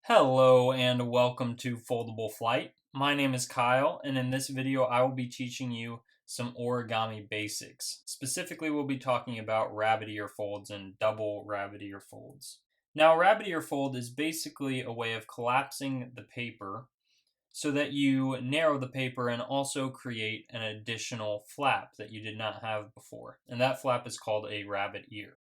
Hello and welcome to Foldable Flight. My name is Kyle, and in this video I will be teaching you some origami basics. Specifically, we'll be talking about rabbit ear folds and double rabbit ear folds. Now, a rabbit ear fold is basically a way of collapsing the paper so that you narrow the paper and also create an additional flap that you did not have before. And that flap is called a rabbit ear.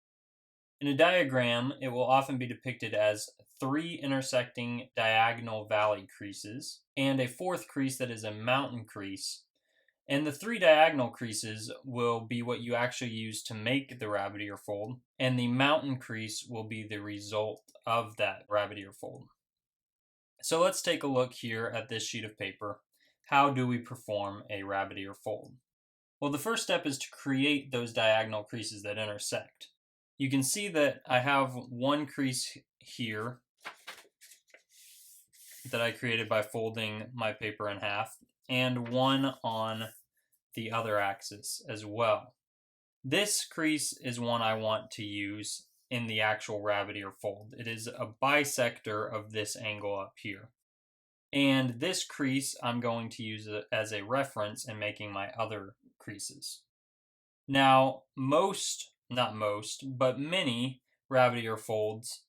In a diagram, it will often be depicted as 3 intersecting diagonal valley creases and a fourth crease that is a mountain crease. And the 3 diagonal creases will be what you actually use to make the rabbit ear fold, and the mountain crease will be the result of that rabbit ear fold. So let's take a look here at this sheet of paper. How do we perform a rabbit ear fold? Well, the first step is to create those diagonal creases that intersect. You can see that I have one crease here that I created by folding my paper in half, and one on the other axis as well. This crease is one I want to use in the actual rabbit ear fold. It is a bisector of this angle up here. And this crease I'm going to use as a reference in making my other creases. Now, not most, but many rabbit ear folds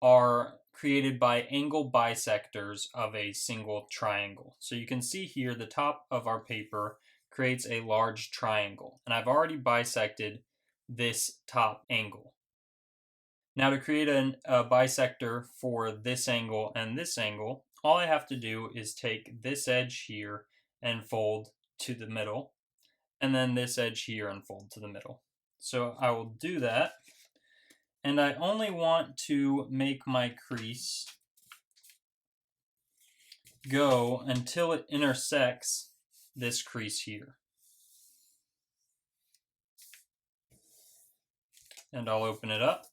are created by angle bisectors of a single triangle. So you can see here the top of our paper creates a large triangle, and I've already bisected this top angle. Now to create a bisector for this angle and this angle, all I have to do is take this edge here and fold to the middle, and then this edge here and fold to the middle. So I will do that, and I only want to make my crease go until it intersects this crease here. And I'll open it up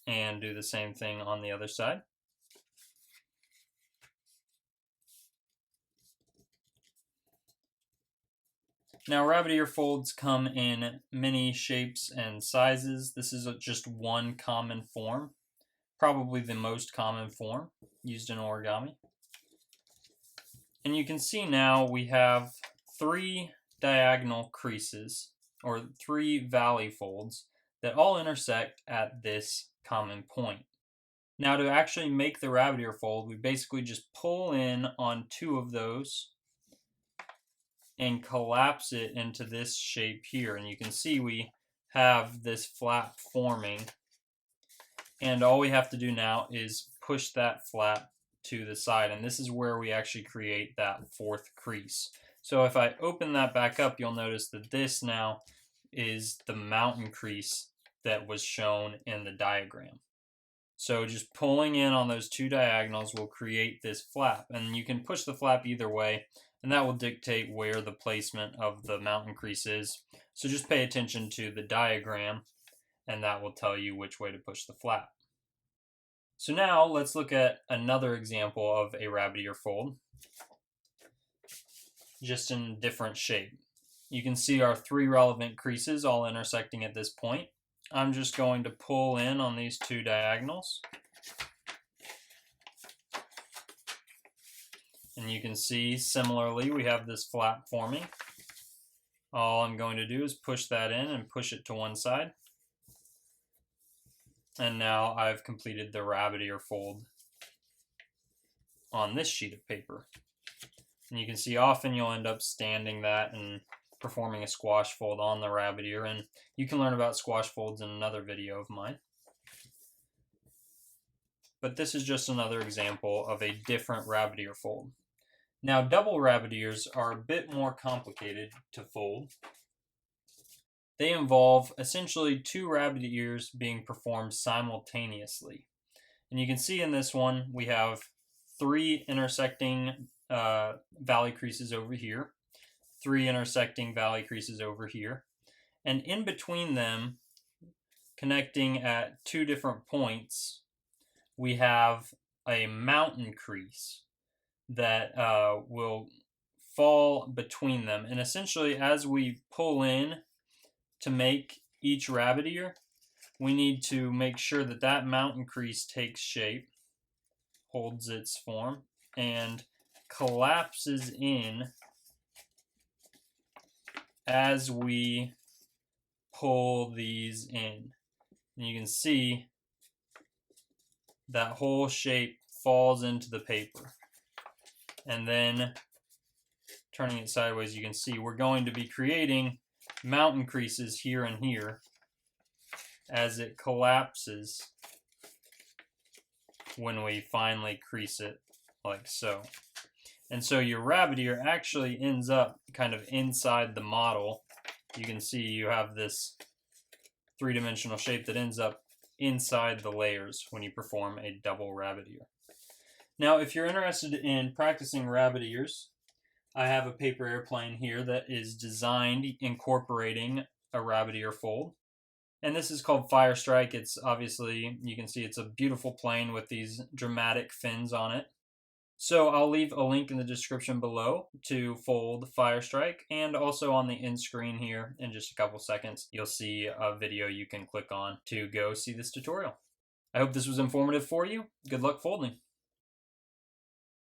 and do the same thing on the other side. Now, rabbit ear folds come in many shapes and sizes. This is just one common form, probably the most common form used in origami. And you can see now we have 3 diagonal creases, or 3 valley folds, that all intersect at this common point. Now, to actually make the rabbit ear fold, we basically just pull in on 2 of those and collapse it into this shape here. And you can see we have this flap forming. And all we have to do now is push that flap to the side. And this is where we actually create that fourth crease. So if I open that back up, you'll notice that this now is the mountain crease that was shown in the diagram. So just pulling in on those 2 diagonals will create this flap. And you can push the flap either way, and that will dictate where the placement of the mountain crease is. So just pay attention to the diagram, and that will tell you which way to push the flap. So now let's look at another example of a rabbit ear fold, just in a different shape. You can see our 3 relevant creases all intersecting at this point. I'm just going to pull in on these 2 diagonals. And you can see, similarly, we have this flap forming. All I'm going to do is push that in and push it to one side. And now I've completed the rabbit ear fold on this sheet of paper. And you can see often you'll end up standing that and performing a squash fold on the rabbit ear. And you can learn about squash folds in another video of mine. But this is just another example of a different rabbit ear fold. Now, double rabbit ears are a bit more complicated to fold. They involve essentially 2 rabbit ears being performed simultaneously. And you can see in this one, we have 3 intersecting valley creases over here, 3 intersecting valley creases over here, and in between them, connecting at 2 different points, we have a mountain crease that will fall between them. And essentially, as we pull in to make each rabbit ear, we need to make sure that that mountain crease takes shape. holds its form and collapses in as we pull these in. And you can see that whole shape falls into the paper. And then turning it sideways, you can see we're going to be creating mountain creases here and here as it collapses when we finally crease it like so. And so your rabbit ear actually ends up kind of inside the model. You can see you have this three-dimensional shape that ends up inside the layers when you perform a double rabbit ear. Now, if you're interested in practicing rabbit ears, I have a paper airplane here that is designed incorporating a rabbit ear fold. And this is called Fire Strike. It's obviously, you can see it's a beautiful plane with these dramatic fins on it. So I'll leave a link in the description below to fold Fire Strike, and also on the end screen here in just a couple seconds, you'll see a video you can click on to go see this tutorial. I hope this was informative for you. Good luck folding.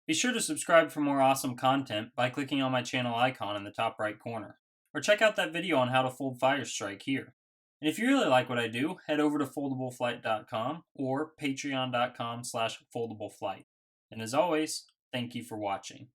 Be sure to subscribe for more awesome content by clicking on my channel icon in the top right corner, or check out that video on how to fold Fire Strike here. And if you really like what I do, head over to foldableflight.com or patreon.com/foldableflight. And as always, thank you for watching.